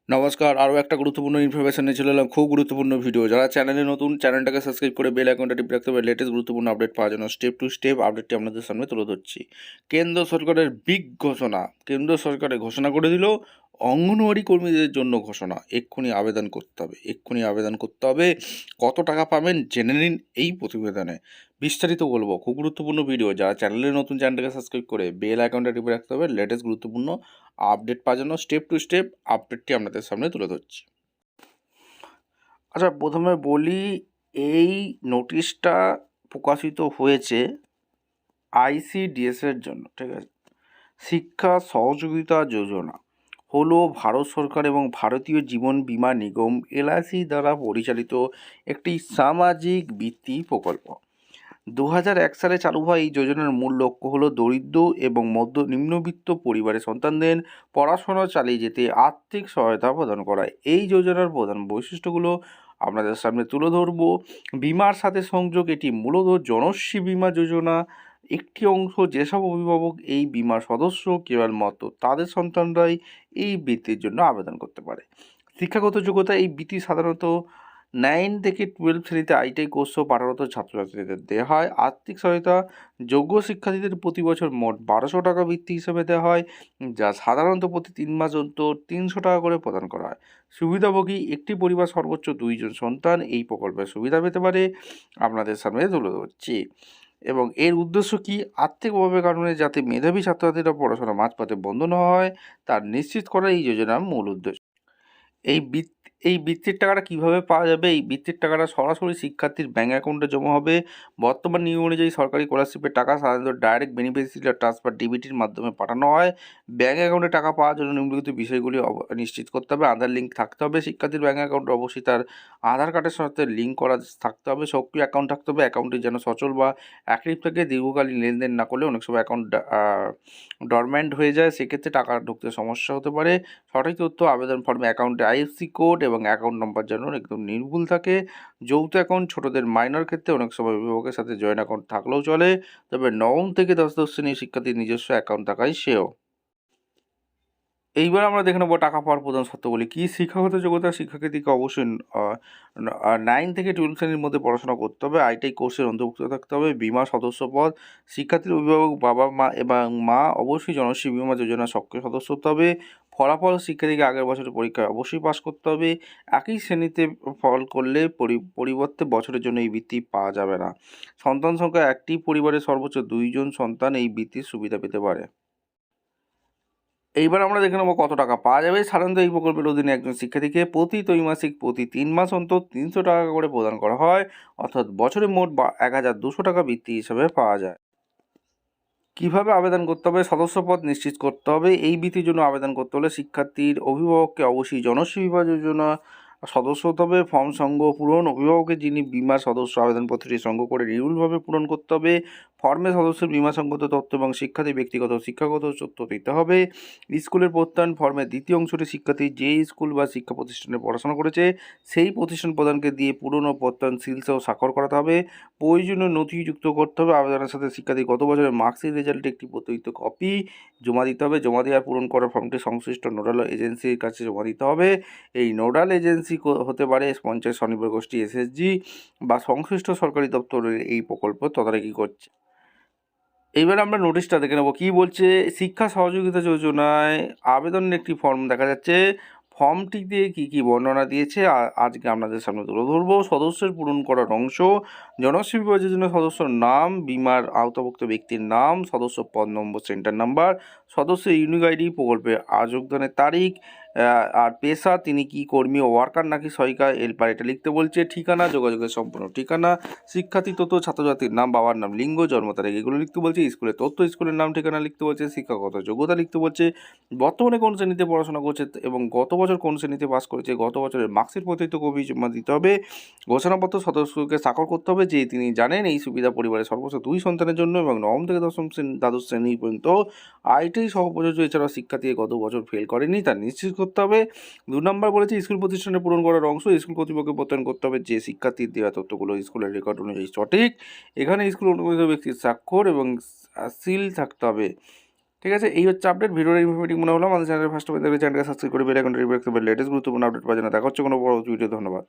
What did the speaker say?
নমস্কার, আরও একটা গুরুত্বপূর্ণ ইনফরমেশন নিয়ে চলে এলাম। খুব গুরুত্বপূর্ণ ভিডিও। যারা চ্যানেলে নতুন, চ্যানেলটাকে সাবস্ক্রাইব করে বেল আইকনটা টিপে রাখতে হবে লেটেস্ট গুরুত্বপূর্ণ আপডেট পাওয়ার জন্য। স্টেপ টু স্টেপ আপডেটটি আপনাদের সামনে তুলে ধরছি। কেন্দ্র সরকারের বিগ ঘোষণা। কেন্দ্র সরকারের ঘোষণা করে দিল অঙ্গনওয়াড়ি কর্মীদের জন্য ঘোষণা। এক্ষুনি আবেদন করতে হবে, এক্ষুনি আবেদন করতে হবে। কত টাকা পাবেন জেনে নিন এই প্রতিবেদনে। বিস্তারিত বলবো, খুব গুরুত্বপূর্ণ ভিডিও। যারা চ্যানেলে নতুন, চ্যানেলটাকে সাবস্ক্রাইব করে বেল আইকনটা টিপে রাখতে হবে লেটেস্ট গুরুত্বপূর্ণ আপডেট পাওয়ার জন্য। স্টেপ টু স্টেপ আপডেটটি আপনাদের সামনে তুলে ধরছি। আচ্ছা, প্রথমে বলি, এই নোটিশটা প্রকাশিত হয়েছে আইসিডিএসের জন্য, ঠিক আছে। শিক্ষা সহযোগিতা যোজনা হলো ভারত সরকার এবং ভারতীয় জীবন বীমা নিগম এলআইসি দ্বারা পরিচালিত একটি সামাজিক বৃত্তি প্রকল্প। 2001 সালে চালু হওয়া এই যোজনার মূল লক্ষ্য হলো দরিদ্র এবং নিম্নবিত্ত পরিবারের সন্তানদের পড়াশোনা চালিয়ে যেতে আর্থিক সহায়তা প্রদান করা। এই যোজনার প্রধান বৈশিষ্ট্যগুলো আপনাদের সামনে তুলে ধরব। বিমার সাথে সংযোগ, এটি মূলত জনশ্রী বীমা যোজনা একটি অংশ। যেসব অভিভাবক এই বিমার সদস্য কেবলমাত্র তাদের সন্তানরাই এই বৃত্তির জন্য আবেদন করতে পারে। শিক্ষাগত যোগ্যতা, এই বৃত্তি সাধারণত 9 থেকে 12 শ্রেণীতে আইটিআই কোর্সও পাঠরত ছাত্রছাত্রীদের দেওয়া হয়। আর্থিক সহায়তা, যোগ্য শিক্ষার্থীদের প্রতি বছর মোট 1200 টাকা বৃত্তি হিসেবে দেওয়া হয়, যা সাধারণত প্রতি 3 মাস অন্তর 300 টাকা করে প্রদান করা হয়। সুবিধাভোগী, একটি পরিবার সর্বোচ্চ 2 জন সন্তান এই প্রকল্পের সুবিধা পেতে পারে। আপনাদের সামনে তুলে ধরছি। এবং এর উদ্দেশ্য কি? আর্থিক অভাবের কারণে যাতে মেধাবী ছাত্রছাত্রীরা পড়াশোনা মাঝপথে বন্ধ না হয় তা নিশ্চিত করা এই যোজনার মূল উদ্দেশ্য। এই বৃত্তির টাকাটা কীভাবে পাওয়া যাবে? এই বৃত্তির টাকাটা সরাসরি শিক্ষার্থীর ব্যাঙ্ক অ্যাকাউন্টে জমা হবে। বর্তমান নিয়ম অনুযায়ী সরকারি স্কলারশিপের টাকা সাধারণত ডাইরেক্ট বেনিফিশিয়ারি ট্রান্সফার ডিবিটির মাধ্যমে পাঠানো হয়। ব্যাঙ্ক অ্যাকাউন্টে টাকা পাওয়ার জন্য নিম্নলিখিত বিষয়গুলি নিশ্চিত করতে হবে। আধার লিঙ্ক থাকতে হবে। শিক্ষার্থীর ব্যাঙ্ক অ্যাকাউন্টে অবশ্যই তার আধার কার্ডের সাথে লিঙ্ক করা থাকতে হবে। সক্রিয় অ্যাকাউন্ট থাকতে হবে। অ্যাকাউন্টটি যেন সচল বা অ্যাক্টিভ থাকে। দীর্ঘকালীন লেনদেন না করলে অনেক সময় অ্যাকাউন্ট ডরম্যান্ট হয়ে যায়, সেক্ষেত্রে টাকা ঢুকতে সমস্যা হতে পারে। সঠিক তথ্য, আবেদন ফর্মে অ্যাকাউন্টে আইএফসি কোড এবং অ্যাকাউন্ট নম্বর যেন একদম নির্ভুল থাকে। যৌথ অ্যাকাউন্ট ছোটদের মাইনর ক্ষেত্রে অনেক সময় অভিভাবকের সাথে জয়েন্ট অ্যাকাউন্ট থাকলেও চলে, তবে নবম থেকে দ্বাদশ শ্রেণীর শিক্ষার্থীর নিজস্ব অ্যাকাউন্ট থাকাই শ্রেয়। এইবার আমরা দেখে নেবো টাকা পাওয়ার প্রধান শর্তাবলী কী। শিক্ষাগত যোগ্যতা, শিক্ষার্থীকে অবশ্যই 9 থেকে 12 শ্রেণীর মধ্যে পড়াশোনা করতে হবে। আইটিআই কোর্সের অন্তর্ভুক্ত থাকতে হবে। বিমা সদস্য পদ, শিক্ষার্থীর অভিভাবক বাবা মা এবং মা অবশ্যই জনশ্রী বিমা যোজনার সক্রিয় সদস্য হতে হবে। ফলাফল, শিক্ষার্থীকে আগের বছরের পরীক্ষায় অবশ্যই পাস করতে হবে। একই শ্রেণীতে ফল করলে পরিবর্তে বছরের জন্য এই বৃত্তি পাওয়া যাবে না। সন্তান সংখ্যা, একটি পরিবারের সর্বোচ্চ 2 জন সন্তান এই বৃত্তির সুবিধা পেতে পারে। এইবার আমরা দেখে নেবো কত টাকা পাওয়া যাবে। সাধারণত এই প্রকল্পের অধীনে একজন শিক্ষার্থীকে প্রতি ত্রৈমাসিক প্রতি 3 মাস অন্তর 300 টাকা করে প্রদান করা হয়, অর্থাৎ বছরে মোট 1200 টাকা বৃত্তি হিসেবে পাওয়া যায়। কিভাবে আবেদন করতে হবে? সদস্যপদ নিশ্চিত করতে হবে। এই বৃত্তির জন্য আবেদন করতে হলে শিক্ষার্থীর অভিভাবককে অবশ্যই জনশ্রী বিমা যোজনা সদস্য হতে হবে। ফর্ম সংগ্রহ পূরণ, অভিভাবকের যিনি বিমার সদস্য আবেদনপত্রটি সংগ্রহ করে নির্ভুলভাবে পূরণ করতে হবে। ফর্মে সদস্যের বিমা সংক্রান্ত তথ্য এবং শিক্ষার্থীর ব্যক্তিগত শিক্ষাগত তথ্য দিতে হবে। স্কুলের প্রত্যয়ন ফর্মের দ্বিতীয় অংশটি শিক্ষার্থী যে স্কুল বা শিক্ষা প্রতিষ্ঠানে পড়াশোনা করেছে সেই প্রতিষ্ঠান প্রধানকে দিয়ে পূরণ ও প্রত্যয়ন সিলসহ স্বাক্ষর করাতে হবে। প্রয়োজনীয় নথি যুক্ত করতে হবে। আবেদনের সাথে শিক্ষার্থী গত বছরের মার্কশিট রেজাল্টের একটি প্রত্যয়িত কপি জমা দিতে হবে। জমা দেওয়ার পূরণ করা ফর্মটি সংশ্লিষ্ট নোডাল এজেন্সির কাছে জমা দিতে হবে। এই নোডাল এজেন্সি হতে পারে পঞ্চায়েত স্বনির্ভর গোষ্ঠী এসএসজি বা সংশ্লিষ্ট সরকারি দপ্তরের এই প্রকল্প তদারকি করছে। এইবার আমরা নোটিশটা দেখে নেব কী বলছে। শিক্ষা সহযোগিতা যোজনায় আবেদনের একটি ফর্ম দেখা যাচ্ছে। ফর্মটিতে কী কী বর্ণনা দিয়েছে আজকে আপনাদের সামনে তুলে ধরবো। সদস্যের পূরণ করার অংশ, জনশ্রী বিমা যোজনার সদস্যর নাম, বিমার আওতাভুক্ত ব্যক্তির নাম, সদস্য পদ নম্বর, সেন্টার নাম্বার, সদস্য ইউনিক আইডি, প্রকল্পে যোগদানের তারিখ, আর পেশা, তিনি কি কর্মী ও ওয়ার্কার নাকি সহায়িকা, এরপর এটা লিখতে বলছে। ঠিকানা, যোগাযোগের সম্পূর্ণ ঠিকানা, শিক্ষার্থী তথ্য, ছাত্রছাত্রীর নাম, বাবার নাম, লিঙ্গ, জন্ম তারিখ এগুলো লিখতে বলছে। স্কুলের তথ্য, স্কুলের নাম ঠিকানা লিখতে বলছে। শিক্ষাগত যোগ্যতা লিখতে বলছে। বর্তমানে কোন শ্রেণীতে পড়াশোনা করছে এবং গত বছর কোন শ্রেণীতে পাস করেছে, গত বছরের মার্কশিট প্রত্যয়িত কপি জমা দিতে হবে। ঘোষণাপত্র সদস্যকে স্বাক্ষর করতে হবে যে তিনি জানেন এই সুবিধা পরিবারের সর্বোচ্চ 2 সন্তানের জন্য এবং নবম থেকে দশম শ্রেণী দ্বাদশ শ্রেণী পর্যন্ত আইটিআই সহ প্রযোজ্য। এছাড়াও শিক্ষার্থী গত বছর ফেল করেনি তা নিশ্চিত করতে হবে। 2 নম্বর বলেছে স্কুল প্রতিষ্ঠানে পূরণ করার অংশ, স্কুল কর্তৃপক্ষকে প্রত্যয়ন করতে হবে যে শিক্ষার্থীর দেওয়া তথ্যগুলো স্কুলের রেকর্ড অনুযায়ী সঠিক। এখানে স্কুল অনুমোদিত ব্যক্তির স্বাক্ষর এবং সিল থাকতে হবে। ঠিক আছে, এই হচ্ছে আপডেট। ভিডিওটা ইনফরমেটিভ মনে হলো আমাদের চ্যানেলে ফার্স্ট চ্যানেলকে সাবস্ক্রাইব করে বেল আইকনটা রিপ্রেস করে লেটেস্ট গুরুত্বপূর্ণ আপডেট পাওয়ার জন্য দেখা হচ্ছে কোনো বড় ভিডিও। ধন্যবাদ।